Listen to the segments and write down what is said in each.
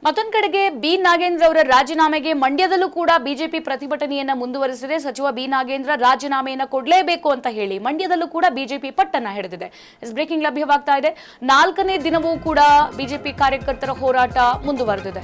ಮತ್ತೊಂದು ಕಡೆಗೆ ಬಿ ನಾಗೇಂದ್ರ ಅವರ ರಾಜೀನಾಮೆಗೆ ಮಂಡ್ಯದಲ್ಲೂ ಕೂಡ ಬಿಜೆಪಿ ಪ್ರತಿಭಟನೆಯನ್ನ ಮುಂದುವರಿಸಿದೆ. ಸಚಿವ ಬಿ ನಾಗೇಂದ್ರ ರಾಜೀನಾಮೆಯನ್ನ ಕೊಡಲೇಬೇಕು ಅಂತ ಹೇಳಿ ಮಂಡ್ಯದಲ್ಲೂ ಕೂಡ ಬಿಜೆಪಿ ಪಟ್ಟನ್ನ ಹಿಡಿದಿದೆ. ಬ್ರೇಕಿಂಗ್ ಲಭ್ಯವಾಗ್ತಾ ಇದೆ. 4ನೇ ದಿನವೂ ಕೂಡ ಬಿಜೆಪಿ ಕಾರ್ಯಕರ್ತರ ಹೋರಾಟ ಮುಂದುವರೆದಿದೆ.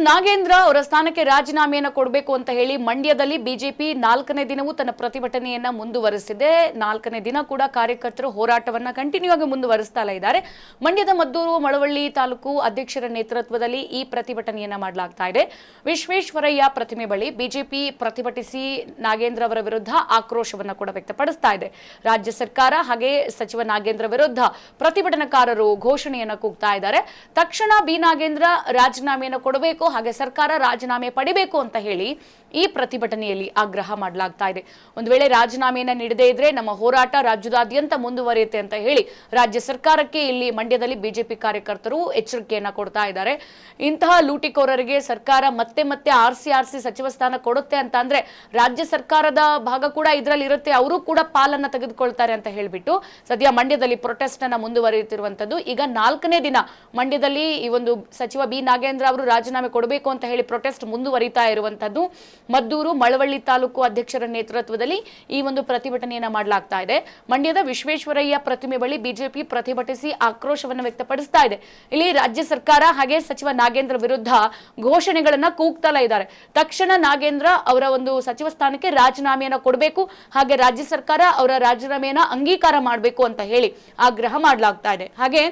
ನಾಗೇಂದ್ರ ಅವರ ಸ್ಥಾನಕ್ಕೆ ರಾಜೀನಾಮೆಯನ್ನು ಕೊಡಬೇಕು ಅಂತ ಹೇಳಿ ಮಂಡ್ಯದಲ್ಲಿ ಬಿಜೆಪಿ 4ನೇ ದಿನವೂ ತನ್ನ ಪ್ರತಿಭಟನೆಯನ್ನ ಮುಂದುವರಿಸಿದೆ. 4ನೇ ದಿನ ಕೂಡ ಕಾರ್ಯಕರ್ತರು ಹೋರಾಟವನ್ನ ಕಂಟಿನ್ಯೂ ಆಗಿ ಮುಂದುವರಿಸ್ತಾ ಇದ್ದಾರೆ. ಮಂಡ್ಯದ ಮದ್ದೂರು ಮಳವಳ್ಳಿ ತಾಲೂಕು ಅಧ್ಯಕ್ಷರ ನೇತೃತ್ವದಲ್ಲಿ ಈ ಪ್ರತಿಭಟನೆಯನ್ನ ಮಾಡಲಾಗ್ತಾ ಇದೆ. ವಿಶ್ವೇಶ್ವರಯ್ಯ ಪ್ರತಿಮೆ ಬಳಿ ಬಿಜೆಪಿ ಪ್ರತಿಭಟಿಸಿ ನಾಗೇಂದ್ರ ಅವರ ವಿರುದ್ಧ ಆಕ್ರೋಶವನ್ನ ಕೂಡ ವ್ಯಕ್ತಪಡಿಸ್ತಾ ಇದೆ. ರಾಜ್ಯ ಸರ್ಕಾರ ಹಾಗೆ ಸಚಿವ ನಾಗೇಂದ್ರ ವಿರುದ್ಧ ಪ್ರತಿಭಟನಾಕಾರರು ಘೋಷಣೆಯನ್ನ ಕೂಗ್ತಾ ಇದ್ದಾರೆ. ತಕ್ಷಣ ಬಿ ನಾಗೇಂದ್ರ ರಾಜೀನಾಮೆಯನ್ನು ಕೊಡಬೇಕು, ಹಾಗೆ ಸರ್ಕಾರ ರಾಜೀನಾಮೆ ಪಡಿಬೇಕು ಅಂತ ಹೇಳಿ ಈ ಪ್ರತಿಭಟನೆಯಲ್ಲಿ ಆಗ್ರಹ ಮಾಡಲಾಗ್ತಾ ಇದೆ. ಒಂದು ವೇಳೆ ರಾಜೀನಾಮೆಯನ್ನ ನೀಡದೇ ಇದ್ರೆ ನಮ್ಮ ಹೋರಾಟ ರಾಜ್ಯದಾದ್ಯಂತ ಮುಂದುವರಿಯುತ್ತೆ ಅಂತ ಹೇಳಿ ರಾಜ್ಯ ಸರ್ಕಾರಕ್ಕೆ ಇಲ್ಲಿ ಮಂಡ್ಯದಲ್ಲಿ ಬಿಜೆಪಿ ಕಾರ್ಯಕರ್ತರು ಎಚ್ಚರಿಕೆಯನ್ನ ಕೊಡ್ತಾ ಇದ್ದಾರೆ. ಇಂತಹ ಲೂಟಿಕೋರರಿಗೆ ಸರ್ಕಾರ ಮತ್ತೆ ಮತ್ತೆ ಆರ್ಸಿ ಸಚಿವ ಸ್ಥಾನ ಕೊಡುತ್ತೆ ಅಂತ ಅಂದ್ರೆ ರಾಜ್ಯ ಸರ್ಕಾರದ ಭಾಗ ಕೂಡ ಇದರಲ್ಲಿ ಇರುತ್ತೆ, ಅವರು ಕೂಡ ಪಾಲನ್ನ ತೆಗೆದುಕೊಳ್ತಾರೆ ಅಂತ ಹೇಳ್ಬಿಟ್ಟು ಸದ್ಯ ಮಂಡ್ಯದಲ್ಲಿ ಪ್ರೊಟೆಸ್ಟ್ ಅನ್ನ ಮುಂದುವರಿಯುತ್ತಿರುವಂತದ್ದು. ಈಗ 4ನೇ ದಿನ ಮಂಡ್ಯದಲ್ಲಿ ಈ ಒಂದು ಸಚಿವ ಬಿ ನಾಗೇಂದ್ರ ಅವರು ರಾಜೀನಾಮೆ ಕೊಡಬೇಕು ಅಂತ ಹೇಳಿ ಪ್ರೊಟೆಸ್ಟ್ ಮುಂದುವರಿತಾ ಇರುವಂತದ್ದು. ಮದ್ದೂರು ಮಳವಳ್ಳಿ ತಾಲೂಕು ಅಧ್ಯಕ್ಷರ ನೇತೃತ್ವದಲ್ಲಿ ಈ ಒಂದು ಪ್ರತಿಭಟನೆಯನ್ನ ಮಾಡಲಾಗ್ತಾ ಇದೆ. ಮಂಡ್ಯದ ವಿಶ್ವೇಶ್ವರಯ್ಯ ಪ್ರತಿಮೆ ಬಳಿ ಬಿಜೆಪಿ ಪ್ರತಿಭಟಿಸಿ ಆಕ್ರೋಶವನ್ನು ವ್ಯಕ್ತಪಡಿಸ್ತಾ ಇದೆ. ಇಲ್ಲಿ ರಾಜ್ಯ ಸರ್ಕಾರ ಹಾಗೆ ಸಚಿವ ನಾಗೇಂದ್ರ ವಿರುದ್ಧ ಘೋಷಣೆಗಳನ್ನ ಕೂಗ್ತಲೇ ಇದ್ದಾರೆ. ತಕ್ಷಣ ನಾಗೇಂದ್ರ ಅವರ ಒಂದು ಸಚಿವ ಸ್ಥಾನಕ್ಕೆ ರಾಜೀನಾಮೆಯನ್ನ ಕೊಡಬೇಕು, ಹಾಗೆ ರಾಜ್ಯ ಸರ್ಕಾರ ಅವರ ರಾಜೀನಾಮೆಯನ್ನ ಅಂಗೀಕಾರ ಮಾಡಬೇಕು ಅಂತ ಹೇಳಿ ಆಗ್ರಹ ಮಾಡಲಾಗ್ತಾ ಇದೆ. ಹಾಗೆ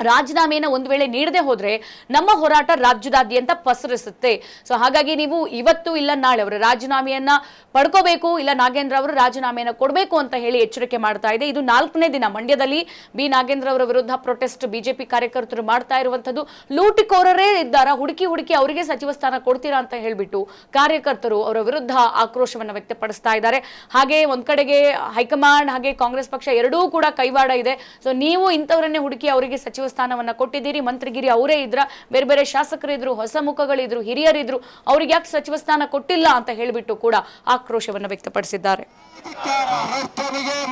ರಾಜೀನಾಮೆಯನ್ನು ಒಂದು ವೇಳೆ ನೀಡದೆ ಹೋದ್ರೆ ನಮ್ಮ ಹೋರಾಟ ರಾಜ್ಯದಾದ್ಯಂತ ಪಸರಿಸುತ್ತೆ. ಸೊ ಹಾಗಾಗಿ ನೀವು ಇವತ್ತು ಇಲ್ಲ ನಾಳೆ ಅವರ ರಾಜೀನಾಮೆಯನ್ನ ಪಡ್ಕೋಬೇಕು, ಇಲ್ಲ ನಾಗೇಂದ್ರ ಅವರು ರಾಜೀನಾಮೆಯನ್ನ ಕೊಡಬೇಕು ಅಂತ ಹೇಳಿ ಎಚ್ಚರಿಕೆ ಮಾಡ್ತಾ ಇದೆ. ಇದು 4ನೇ ದಿನ ಮಂಡ್ಯದಲ್ಲಿ ಬಿ ನಾಗೇಂದ್ರ ಅವರ ವಿರುದ್ಧ ಪ್ರೊಟೆಸ್ಟ್ ಬಿಜೆಪಿ ಕಾರ್ಯಕರ್ತರು ಮಾಡ್ತಾ ಇರುವಂತದ್ದು. ಲೂಟಿಕೋರರೇ ಇದ್ದಾರ, ಹುಡುಕಿ ಅವರಿಗೆ ಸಚಿವ ಸ್ಥಾನ ಕೊಡ್ತೀರಾ ಅಂತ ಹೇಳ್ಬಿಟ್ಟು ಕಾರ್ಯಕರ್ತರು ಅವರ ವಿರುದ್ಧ ಆಕ್ರೋಶವನ್ನು ವ್ಯಕ್ತಪಡಿಸ್ತಾ ಇದ್ದಾರೆ. ಹಾಗೆ ಒಂದ್ ಕಡೆಗೆ ಹೈಕಮಾಂಡ್ ಹಾಗೆ ಕಾಂಗ್ರೆಸ್ ಪಕ್ಷ ಎರಡೂ ಕೂಡ ಕೈವಾಡ ಇದೆ. ಸೊ ನೀವು ಇಂಥವರನ್ನೇ ಹುಡುಕಿ ಅವರಿಗೆ ಸಚಿವ ಸ್ಥಾನವನ್ನ ಕೊಟ್ಟಿದ್ದೀರಿ, ಮಂತ್ರಿಗಿರಿ ಅವರೇ ಇದ್ರ, ಬೇರೆ ಬೇರೆ ಶಾಸಕರಿದ್ರು, ಹೊಸ ಮುಖಗಳಿದ್ರು, ಹಿರಿಯರಿದ್ರು, ಅವ್ರಿಗೆ ಯಾಕೆ ಸಚಿವ ಸ್ಥಾನ ಕೊಟ್ಟಿಲ್ಲ ಅಂತ ಹೇಳಿಬಿಟ್ಟು ಕೂಡ ಆಕ್ರೋಶವನ್ನು ವ್ಯಕ್ತಪಡಿಸಿದ್ದಾರೆ.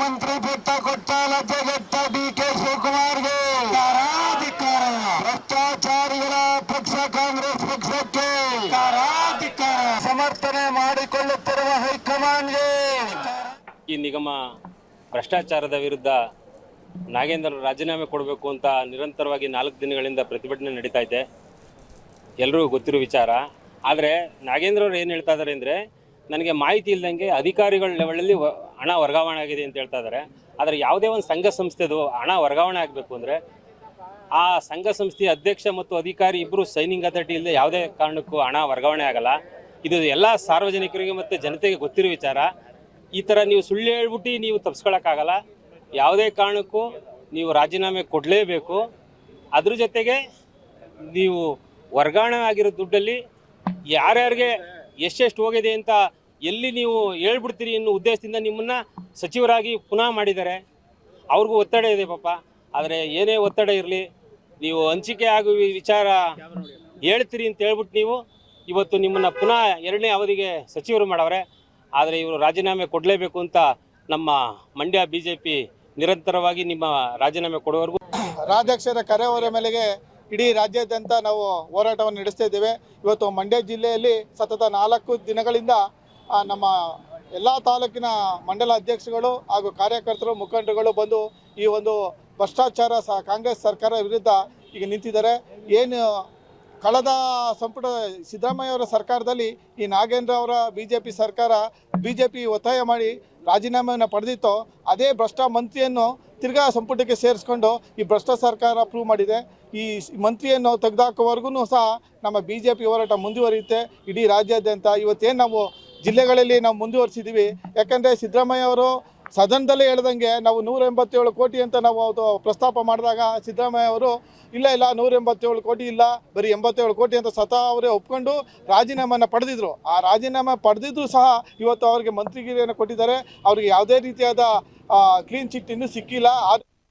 ಮಂತ್ರಿ ಪಟ್ಟ ಕೊಟ್ಟ ಲಜ್ಜೆಗೆಟ್ಟ ಡಿಕೆ ಶಿವಕುಮಾರ್ಗೆ ಭ್ರಷ್ಟಾಚಾರಿಗಳ ಪಕ್ಷ ಕಾಂಗ್ರೆಸ್ ಪಕ್ಷಕ್ಕೆ ಸಮರ್ಥನೆ ಮಾಡಿಕೊಳ್ಳುತ್ತಿರುವ ಹೈಕಮಾಂಡ್ಗೆ ಈ ನಿಗಮ ಭ್ರಷ್ಟಾಚಾರದ ವಿರುದ್ಧ ನಾಗೇಂದ್ರ ರಾಜೀನಾಮೆ ಕೊಡಬೇಕು ಅಂತ ನಿರಂತರವಾಗಿ 4 ದಿನಗಳಿಂದ ಪ್ರತಿಭಟನೆ ನಡೀತಾ ಇದೆ. ಎಲ್ಲರಿಗೂ ಗೊತ್ತಿರೋ ವಿಚಾರ. ಆದರೆ ನಾಗೇಂದ್ರ ಅವರು ಏನು ಹೇಳ್ತಾ ಇದ್ದಾರೆ ಅಂದರೆ, ನನಗೆ ಮಾಹಿತಿ ಇಲ್ಲದಂಗೆ ಅಧಿಕಾರಿಗಳ ಲೆವೆಲಲ್ಲಿ ಹಣ ವರ್ಗಾವಣೆ ಆಗಿದೆ ಅಂತ ಹೇಳ್ತಾ ಇದ್ದಾರೆ. ಆದರೆ ಯಾವುದೇ ಒಂದು ಸಂಘ ಸಂಸ್ಥೆದು ಹಣ ವರ್ಗಾವಣೆ ಆಗಬೇಕು ಅಂದರೆ ಆ ಸಂಘ ಸಂಸ್ಥೆಯ ಅಧ್ಯಕ್ಷ ಮತ್ತು ಅಧಿಕಾರಿ ಇಬ್ಬರು ಸೈನಿಂಗ್ ಅಥಾರಿಟಿ ಇಲ್ಲದೆ ಯಾವುದೇ ಕಾರಣಕ್ಕೂ ಹಣ ವರ್ಗಾವಣೆ ಆಗಲ್ಲ. ಇದು ಎಲ್ಲ ಸಾರ್ವಜನಿಕರಿಗೆ ಮತ್ತು ಜನತೆಗೆ ಗೊತ್ತಿರೋ ವಿಚಾರ. ಈ ಥರ ನೀವು ಸುಳ್ಳು ಹೇಳ್ಬಿಟ್ಟು ನೀವು ತಪ್ಪಿಸ್ಕೊಳ್ಳೋಕ್ಕಾಗಲ್ಲ. ಯಾವುದೇ ಕಾರಣಕ್ಕೂ ನೀವು ರಾಜೀನಾಮೆ ಕೊಡಲೇಬೇಕು. ಅದ್ರ ಜೊತೆಗೆ ನೀವು ವರ್ಗಾವಣೆ ಆಗಿರೋ ದುಡ್ಡಲ್ಲಿ ಯಾರ್ಯಾರಿಗೆ ಎಷ್ಟೆಷ್ಟು ಹೋಗಿದೆ ಅಂತ ಎಲ್ಲಿ ನೀವು ಹೇಳ್ಬಿಡ್ತೀರಿ ಅನ್ನೋ ಉದ್ದೇಶದಿಂದ ನಿಮ್ಮನ್ನು ಸಚಿವರಾಗಿ ಪುನಃ ಮಾಡಿದ್ದಾರೆ. ಅವ್ರಿಗೂ ಒತ್ತಡ ಇದೆ ಪಾಪ. ಆದರೆ ಏನೇ ಒತ್ತಡ ಇರಲಿ, ನೀವು ಹಂಚಿಕೆ ಆಗುವ ವಿಚಾರ ಹೇಳ್ತೀರಿ ಅಂತ ಹೇಳ್ಬಿಟ್ಟು ನೀವು ಇವತ್ತು ನಿಮ್ಮನ್ನು ಪುನಃ 2ನೇ ಅವಧಿಗೆ ಸಚಿವರು ಮಾಡವ್ರೆ. ಆದರೆ ಇವರು ರಾಜೀನಾಮೆ ಕೊಡಲೇಬೇಕು ಅಂತ ನಮ್ಮ ಮಂಡ್ಯ ಬಿಜೆಪಿ ನಿರಂತರವಾಗಿ ನಿಮ್ಮ ರಾಜೀನಾಮೆ ಕೊಡುವವರೆಗೂ ರಾಜ್ಯಾಧ್ಯಕ್ಷರ ಕರೆಯವರ ಮೇಲೆಗೆ ಇಡೀ ರಾಜ್ಯಾದ್ಯಂತ ನಾವು ಹೋರಾಟವನ್ನು ನಡೆಸ್ತಾ ಇದ್ದೇವೆ. ಇವತ್ತು ಮಂಡ್ಯ ಜಿಲ್ಲೆಯಲ್ಲಿ ಸತತ 4 ದಿನಗಳಿಂದ ನಮ್ಮ ಎಲ್ಲ ತಾಲೂಕಿನ ಮಂಡಲ ಅಧ್ಯಕ್ಷರುಗಳು ಹಾಗೂ ಕಾರ್ಯಕರ್ತರು ಮುಖಂಡರುಗಳು ಬಂದು ಈ ಒಂದು ಭ್ರಷ್ಟಾಚಾರ ಕಾಂಗ್ರೆಸ್ ಸರ್ಕಾರ ವಿರುದ್ಧ ಈಗ ನಿಂತಿದ್ದಾರೆ. ಏನು ಕಳೆದ ಸಂಪುಟ ಸಿದ್ದರಾಮಯ್ಯ ಅವರ ಸರ್ಕಾರದಲ್ಲಿ ಈ ನಾಗೇಂದ್ರ ಅವರ ಬಿಜೆಪಿ ಸರ್ಕಾರ ಒತ್ತಾಯ ಮಾಡಿ ರಾಜೀನಾಮೆಯನ್ನು ಪಡೆದಿತ್ತು. ಅದೇ ಭ್ರಷ್ಟ ಮಂತ್ರಿಯನ್ನು ತಿರ್ಗಾ ಸಂಪುಟಕ್ಕೆ ಸೇರಿಸ್ಕೊಂಡು ಈ ಭ್ರಷ್ಟ ಸರ್ಕಾರ ಪ್ರೂವ್ ಮಾಡಿದೆ. ಈ ಮಂತ್ರಿಯನ್ನು ತೆಗೆದುಹಾಕುವವರೆಗೂ ಸಹ ನಮ್ಮ BJP ಹೋರಾಟ ಮುಂದುವರಿಯುತ್ತೆ ಇಡೀ ರಾಜ್ಯಾದ್ಯಂತ. ಇವತ್ತೇನು ನಾವು ಜಿಲ್ಲೆಗಳಲ್ಲಿ ನಾವು ಮುಂದುವರಿಸಿದ್ದೀವಿ, ಯಾಕಂದರೆ ಸಿದ್ದರಾಮಯ್ಯ ಅವರು ಸದನದಲ್ಲೇ ಹೇಳ್ದಂಗೆ ನಾವು 187 ಕೋಟಿ ಅಂತ ನಾವು ಅದು ಪ್ರಸ್ತಾಪ ಮಾಡಿದಾಗ ಸಿದ್ದರಾಮಯ್ಯ ಅವರು ಇಲ್ಲ 187 ಕೋಟಿ ಇಲ್ಲ, ಬರೀ 87 ಕೋಟಿ ಅಂತ ಸ್ವತಃ ಅವರೇ ಒಪ್ಕೊಂಡು ರಾಜೀನಾಮೆಯನ್ನು ಪಡೆದಿದ್ರು. ಆ ರಾಜೀನಾಮೆ ಪಡೆದಿದ್ರು ಸಹ ಇವತ್ತು ಅವರಿಗೆ ಮಂತ್ರಿಗಿರಿಯನ್ನು ಕೊಟ್ಟಿದ್ದಾರೆ. ಅವರಿಗೆ ಯಾವುದೇ ರೀತಿಯಾದ ಕ್ಲೀನ್ ಚಿಟ್ ಇನ್ನೂ ಸಿಕ್ಕಿಲ್ಲ.